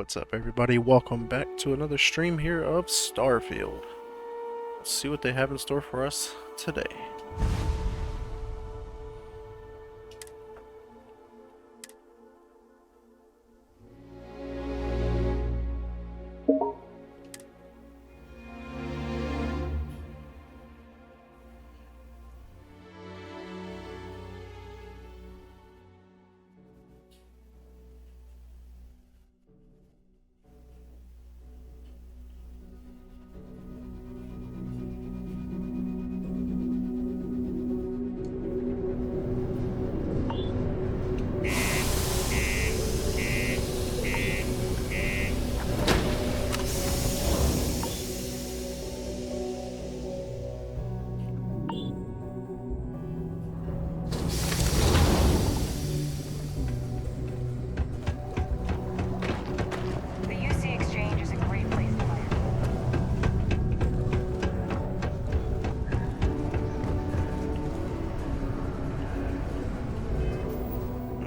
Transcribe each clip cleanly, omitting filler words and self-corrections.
What's up, everybody? Welcome back to another stream here of Starfield. Let's see what they have in store for us today.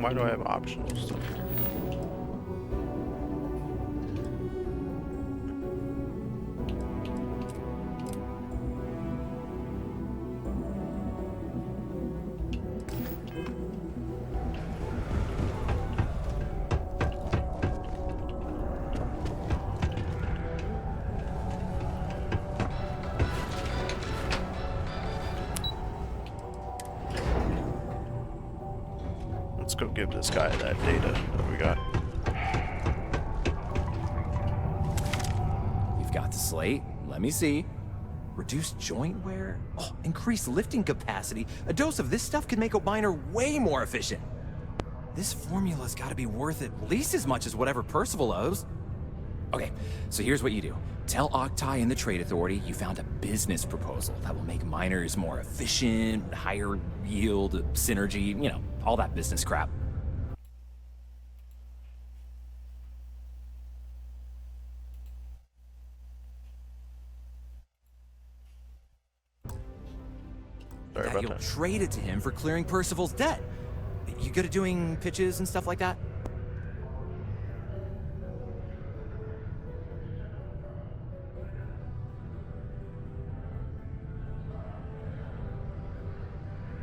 Why do I have optional stuff? Let's go give this guy that data that we got. You've got the slate. Let me see. Reduced joint wear? Oh, increased lifting capacity. A dose of this stuff could make a miner way more efficient. This formula's gotta be worth at least as much as whatever Percival owes. Okay, so here's what you do. Tell Octai and the Trade Authority you found a business proposal that will make miners more efficient, higher yield, synergy, you know, all that business crap. Sorry about You'll that. trade it to him for clearing Percival's debt. You good at doing pitches and stuff like that?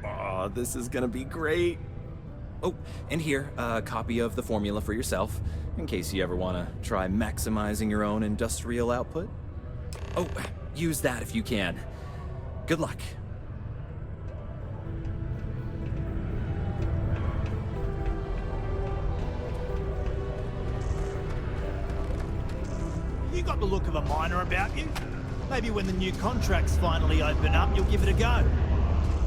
Oh, this is gonna be great. Oh, and here, a copy of the formula for yourself, in case you ever want to try maximizing your own industrial output. Oh, use that if you can. Good luck. You got the look of a miner about you. Maybe when the new contracts finally open up, you'll give it a go.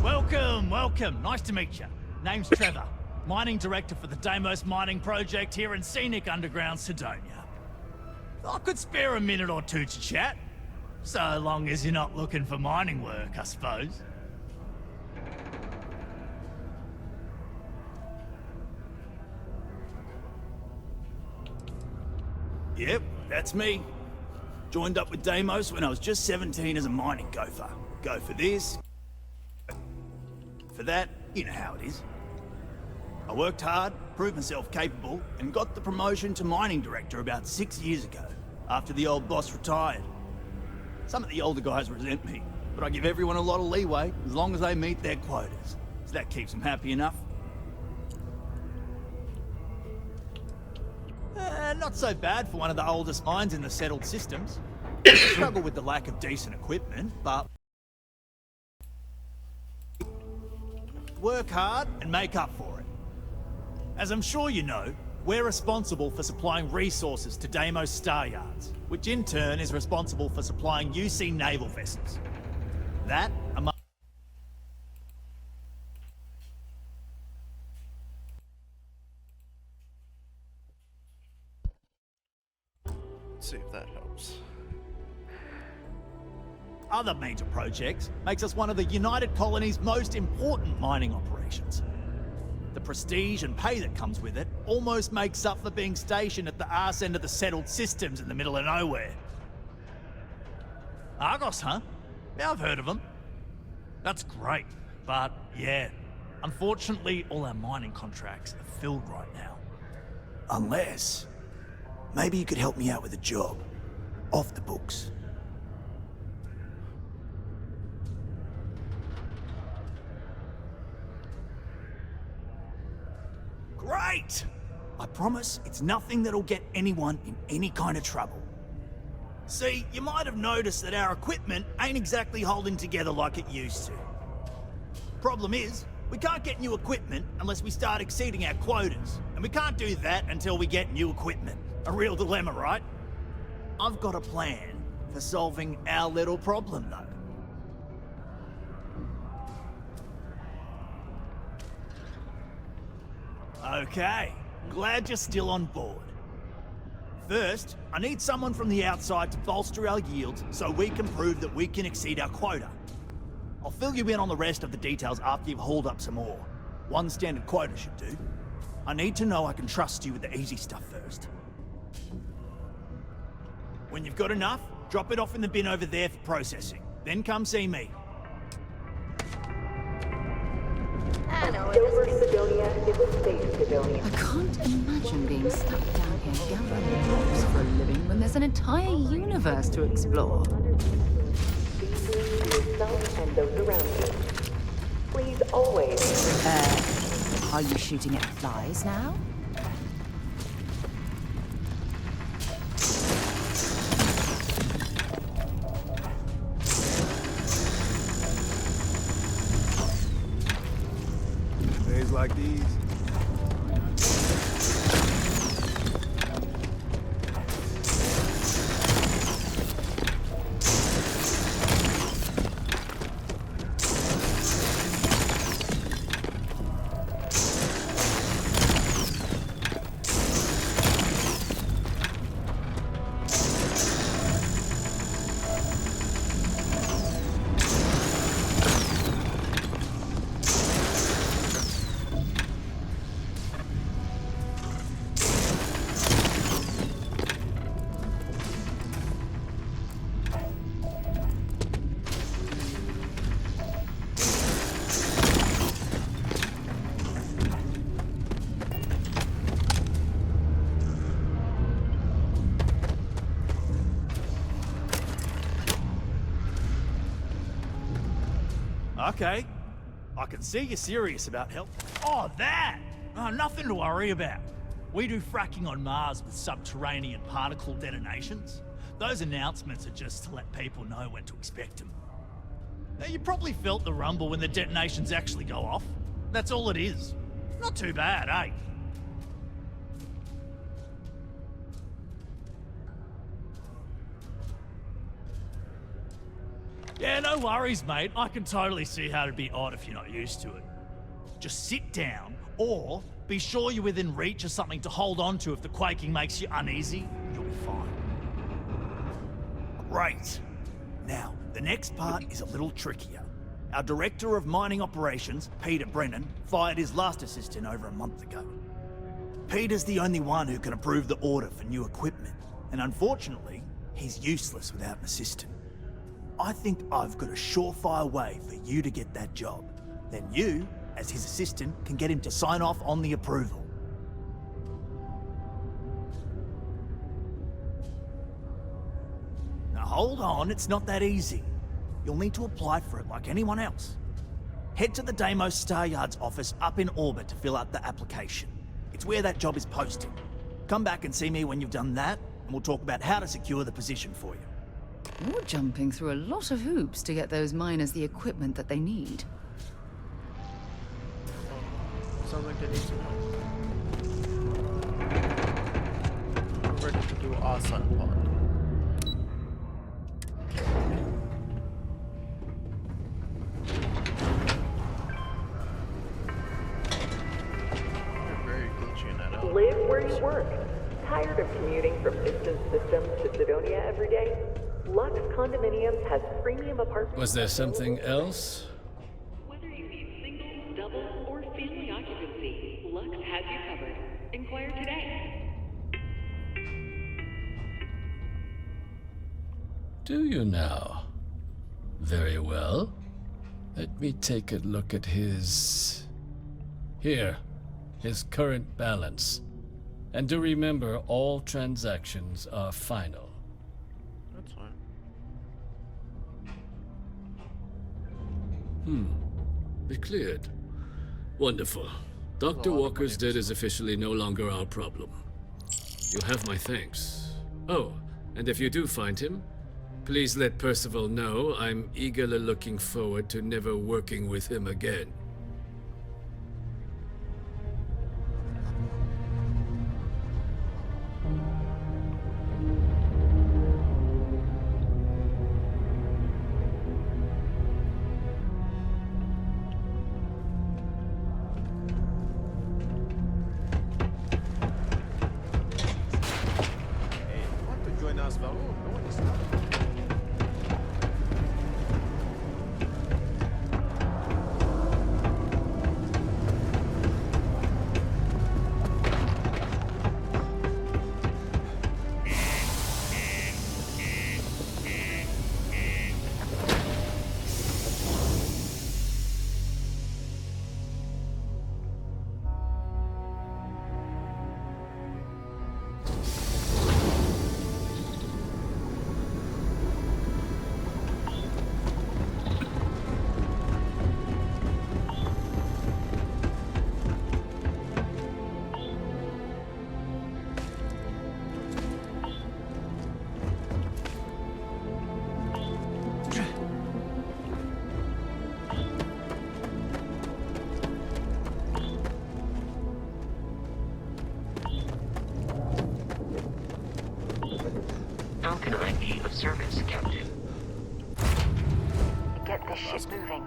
Welcome, welcome. Nice to meet you. Name's Trevor, mining director for the Deimos mining project here in scenic underground Sidonia. I could spare a minute or two to chat, so long as you're not looking for mining work, I suppose. Yep, that's me. Joined up with Deimos when I was just 17 as a mining gopher. Go for this, for that, you know how it is. I worked hard, proved myself capable, and got the promotion to mining director about 6 years ago, after the old boss retired. Some of the older guys resent me, but I give everyone a lot of leeway as long as they meet their quotas. So that keeps them happy enough. Not so bad for one of the oldest mines in the settled systems. Struggle with the lack of decent equipment, but work hard and make up for it. As I'm sure you know, we're responsible for supplying resources to Deimos Star Yards, which in turn is responsible for supplying UC naval vessels. That, among Let's see if that helps. other major projects, makes us one of the United Colony's most important mining operations. The prestige and pay that comes with it almost makes up for being stationed at the arse end of the settled systems in the middle of nowhere. Argos, huh? Yeah, I've heard of them. That's great, but yeah, unfortunately all our mining contracts are filled right now. Unless Maybe you could help me out with a job. Off the books. Great! I promise it's nothing that'll get anyone in any kind of trouble. See, you might have noticed that our equipment ain't exactly holding together like it used to. Problem is, we can't get new equipment unless we start exceeding our quotas. And we can't do that until we get new equipment. A real dilemma, right? I've got a plan for solving our little problem, though. Okay, glad you're still on board. First, I need someone from the outside to bolster our yields so we can prove that we can exceed our quota. I'll fill you in on the rest of the details after you've hauled up some ore. One standard quota should do. I need to know I can trust you with the easy stuff first. When you've got enough, drop it off in the bin over there for processing. Then come see me. Silver Sidonia is a space Sidonia. I can't imagine being stuck down here gathering blocks for a living when there's an entire universe to explore. Yourself and those around you. Please always. Are you shooting at flies now? Days like these. Okay. I can see you're serious about help. Oh, that! Oh, nothing to worry about. We do fracking on Mars with subterranean particle detonations. Those announcements are just to let people know when to expect them. Now, you probably felt the rumble when the detonations actually go off. That's all it is. Not too bad, eh? Yeah, no worries, mate. I can totally see how it'd be odd if you're not used to it. Just sit down, or be sure you're within reach of something to hold on to if the quaking makes you uneasy. You'll be fine. Great. Now, the next part is a little trickier. Our Director of Mining Operations, Peter Brennan, fired his last assistant over a month ago. Peter's the only one who can approve the order for new equipment, and unfortunately, he's useless without an assistant. I think I've got a surefire way for you to get that job. Then you, as his assistant, can get him to sign off on the approval. Now hold on, it's not that easy. You'll need to apply for it like anyone else. Head to the Deimos Star Yard's office up in orbit to fill out the application. It's where that job is posted. Come back and see me when you've done that, and we'll talk about how to secure the position for you. You're jumping through a lot of hoops to get those miners the equipment that they need. Sounds like they need some help. I'm ready to do our sun part. They're very glitchy in that out. Live where you work. Tired of commuting from distant systems to Sidonia every day? Lux Condominiums has premium apartments. Was there something else? Whether you need single, double, or family occupancy, Lux has you covered. Inquire today. Do you now? Very well. Let me take a look at his... Here, his current balance. And do remember, all transactions are final. That's fine. Be cleared. Wonderful. Dr. Walker's death is officially no longer our problem. You'll have my thanks. Oh, and if you do find him, please let Percival know I'm eagerly looking forward to never working with him again. How can I be of service, Captain? Get this ship moving.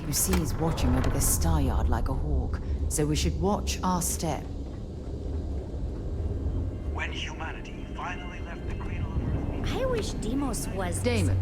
You see he's watching over the star yard like a hawk, so we should watch our step. When humanity finally left the cradle of Earth. I wish Deimos was... Damon.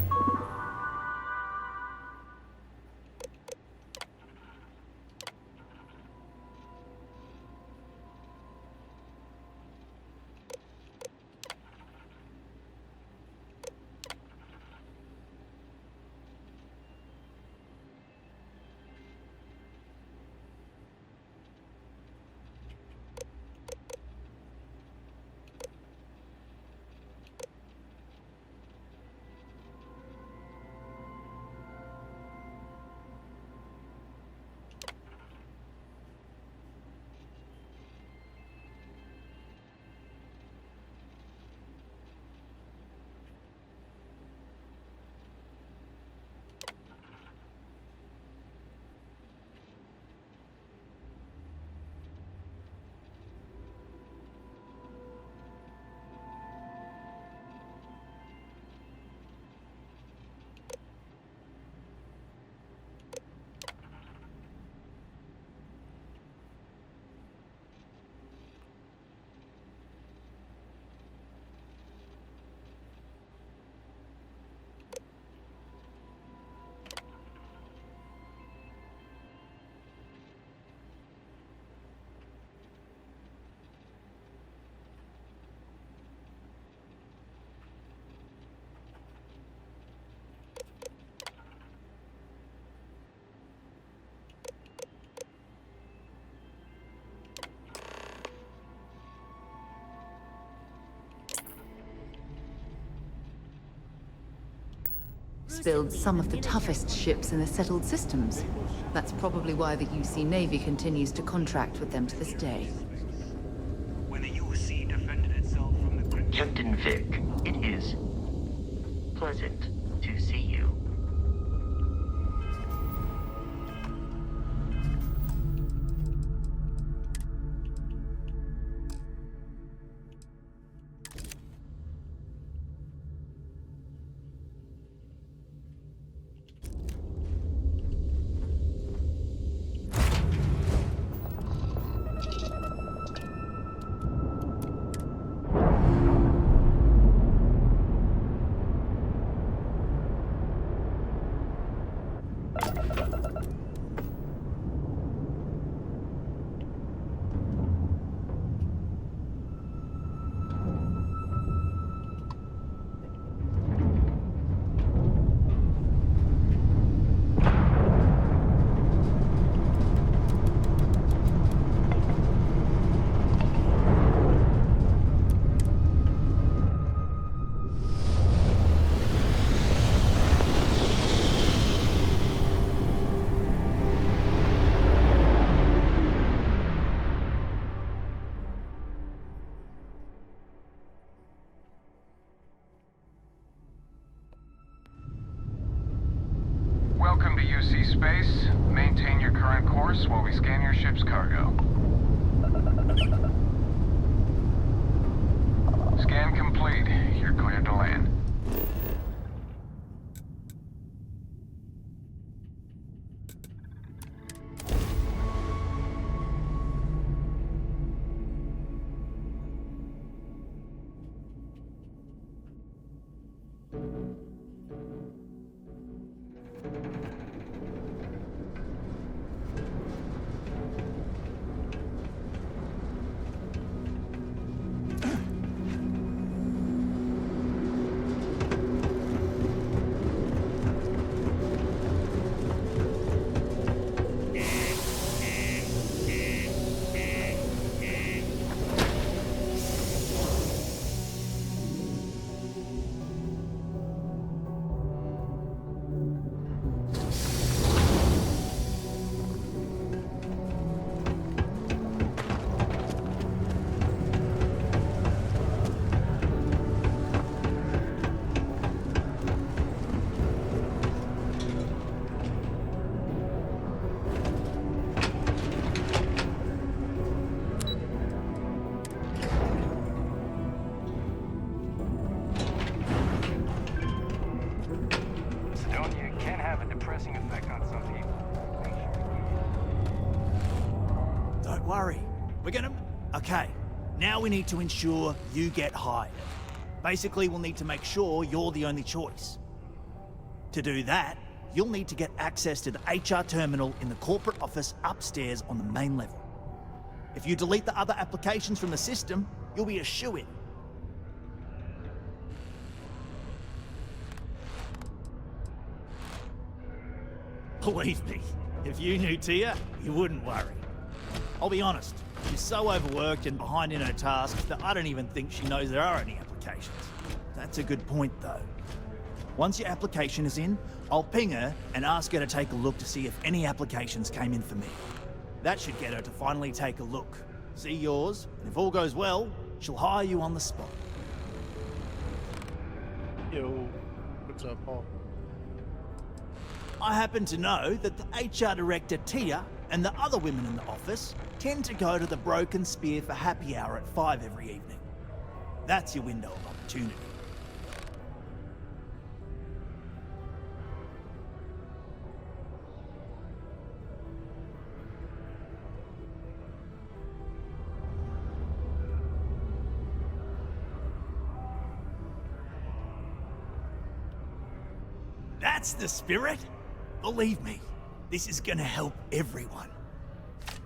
Build some of the toughest ships in the settled systems. That's probably why the UC Navy continues to contract with them to this day. When the UC defended itself from the crypt. Captain Vic, it is pleasant to see you. Welcome to UC Space. Maintain your current course while we scan your ship's cargo. Scan complete. You're cleared to land. don't worry. We're gonna... Okay, now we need to ensure you get hired. Basically, we'll need to make sure you're the only choice. To do that, you'll need to get access to the HR terminal in the corporate office upstairs on the main level. If you delete the other applications from the system, you'll be a shoo-in. Believe me, if you knew Tia, you wouldn't worry. I'll be honest, she's so overworked and behind in her tasks that I don't even think she knows there are any applications. That's a good point, though. Once your application is in, I'll ping her and ask her to take a look to see if any applications came in for me. That should get her to finally take a look, see yours, and if all goes well, she'll hire you on the spot. Yo, what's up, Paul? I happen to know that the HR director, Tia, and the other women in the office tend to go to the Broken Spear for happy hour at 5 every evening. That's your window of opportunity. That's the spirit? Believe me, this is gonna help everyone.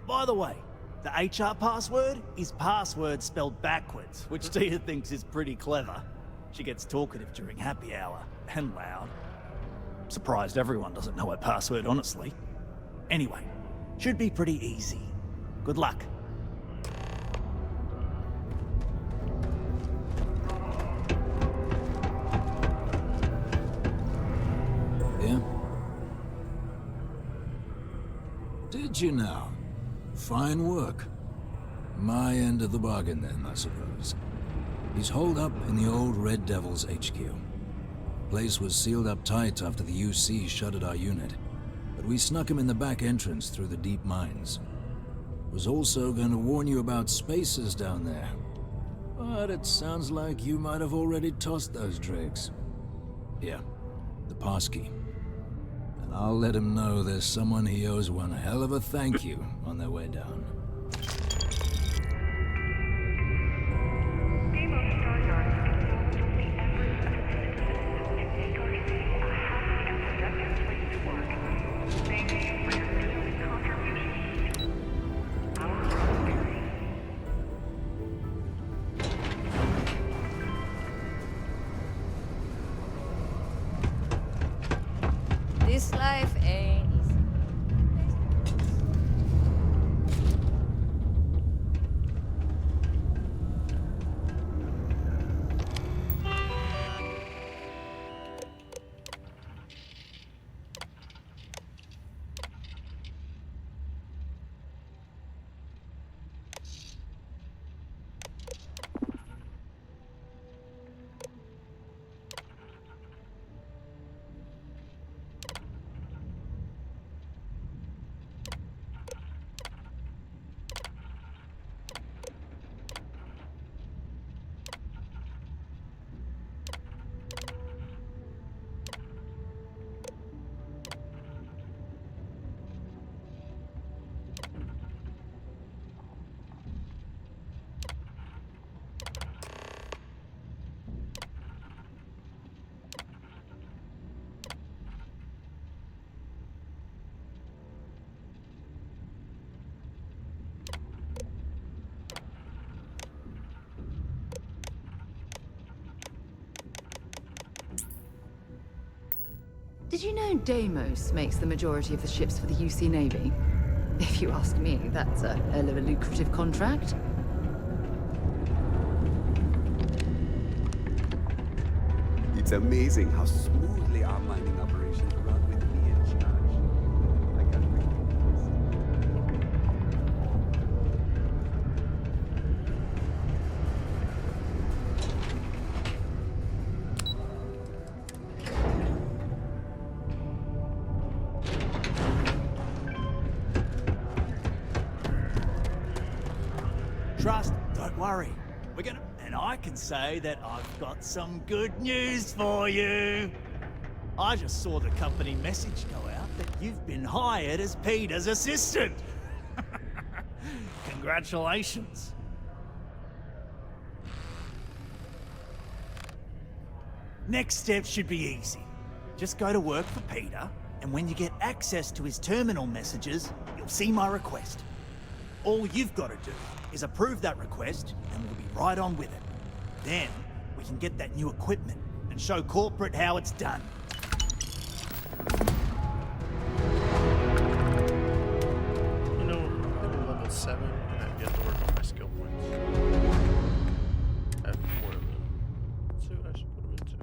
By the way, the HR password is password spelled backwards, which Tia thinks is pretty clever. She gets talkative during happy hour, and loud. Surprised everyone doesn't know her password, honestly. Anyway, should be pretty easy. Good luck. Yeah? Did you now? Fine work. My end of the bargain then, I suppose. He's holed up in the old Red Devil's HQ. Place was sealed up tight after the UC shuttered our unit, but we snuck him in the back entrance through the deep mines. Was also going to warn you about spacers down there, but it sounds like you might have already tossed those drakes. Here, the passkey. And I'll let him know there's someone he owes one hell of a thank you on their way down. This life ain't easy. Did you know Deimos makes the majority of the ships for the UC Navy? If you ask me, that's a hell of a lucrative contract. It's amazing how smoothly our mining operations run with me in charge. I can't believe Trust, don't worry. We're gonna... And I can say that I've got some good news for you. I just saw the company message go out that you've been hired as Peter's assistant. Congratulations. Next step should be easy. Just go to work for Peter, and when you get access to his terminal messages, you'll see my request. All you've got to do is approve that request, and we'll be right on with it. Then, we can get that new equipment and show corporate how it's done. You know, I'm level 7 and I've yet to work on my skill points. I have 4 of them. Let's see what I should put them into.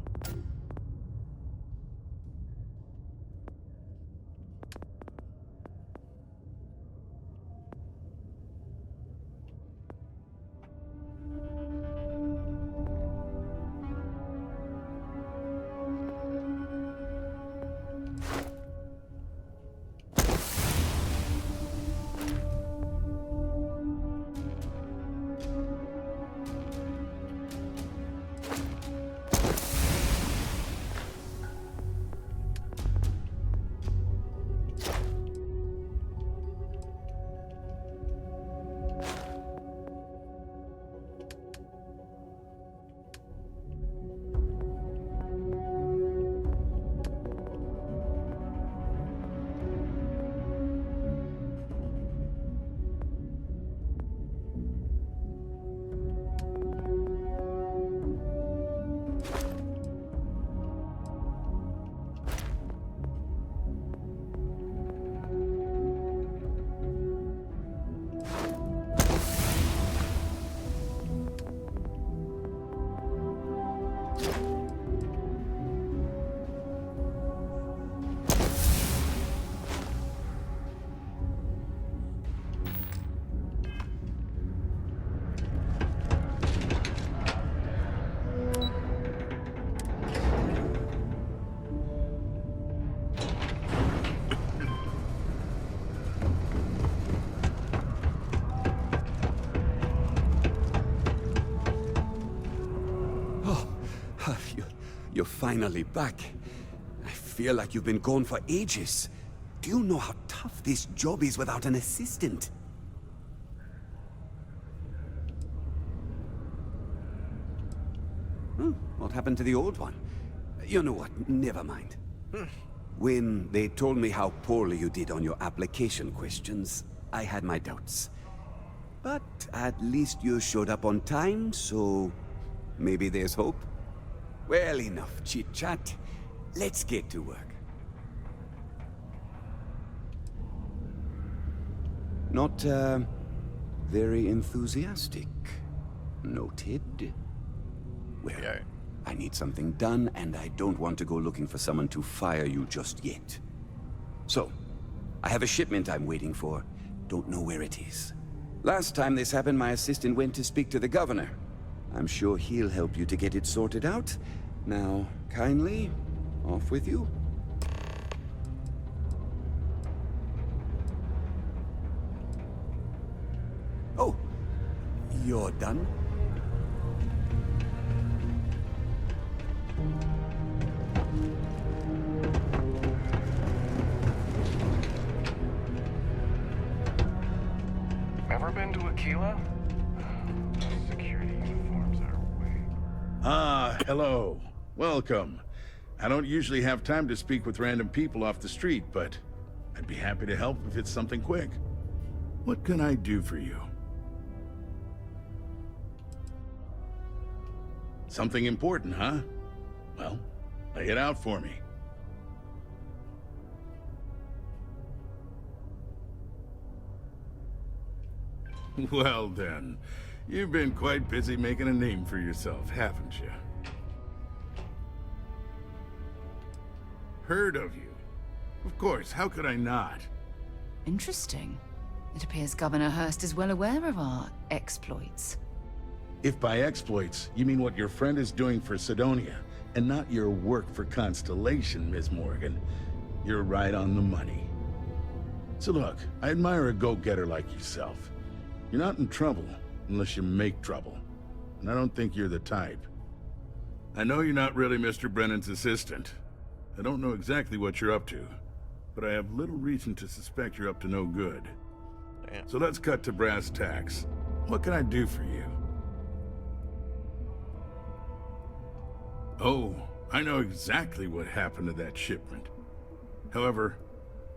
You're finally back. I feel like you've been gone for ages. Do you know how tough this job is without an assistant? What happened to the old one? You know what? Never mind. When they told me how poorly you did on your application questions, I had my doubts. But at least you showed up on time, so maybe there's hope. Well, enough chit-chat. Let's get to work. Not, very enthusiastic. Noted. Well, I need something done, and I don't want to go looking for someone to fire you just yet. So, I have a shipment I'm waiting for. Don't know where it is. Last time this happened, my assistant went to speak to the governor. I'm sure he'll help you to get it sorted out. Now, kindly, off with you. Oh, you're done? Ever been to Aquila? Security uniforms are way... Ah, hello. Welcome. I don't usually have time to speak with random people off the street, but I'd be happy to help if it's something quick. What can I do for you? Something important, huh? Well, lay it out for me. Well then, you've been quite busy making a name for yourself, haven't you? Heard of you. Of course, how could I not? Interesting. It appears Governor Hurst is well aware of our exploits. If by exploits, you mean what your friend is doing for Sidonia, and not your work for Constellation, Ms. Morgan, you're right on the money. So look, I admire a go-getter like yourself. You're not in trouble unless you make trouble, and I don't think you're the type. I know you're not really Mr. Brennan's assistant. I don't know exactly what you're up to, but I have little reason to suspect you're up to no good. So let's cut to brass tacks. What can I do for you? Oh, I know exactly what happened to that shipment. However,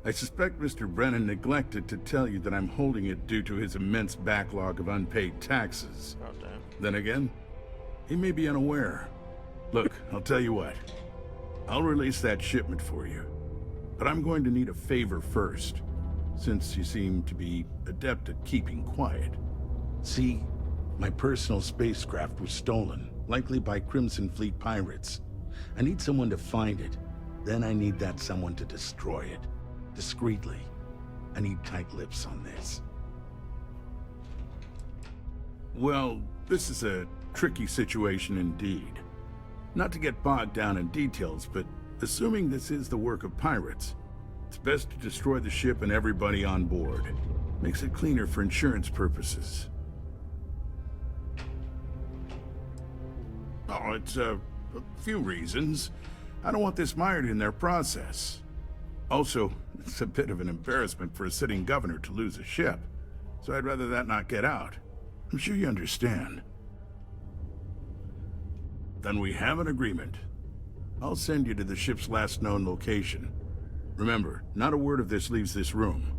I suspect Mr. Brennan neglected to tell you that I'm holding it due to his immense backlog of unpaid taxes. Oh, damn. Then again, he may be unaware. Look, I'll tell you what. I'll release that shipment for you. But I'm going to need a favor first, since you seem to be adept at keeping quiet. See, my personal spacecraft was stolen, likely by Crimson Fleet pirates. I need someone to find it. Then I need that someone to destroy it. Discreetly. I need tight lips on this. Well, this is a tricky situation indeed. Not to get bogged down in details, but assuming this is the work of pirates, it's best to destroy the ship and everybody on board. Makes it cleaner for insurance purposes. Oh, it's a few reasons. I don't want this mired in their process. Also, it's a bit of an embarrassment for a sitting governor to lose a ship, so I'd rather that not get out. I'm sure you understand. Then we have an agreement. I'll send you to the ship's last known location. Remember, not a word of this leaves this room.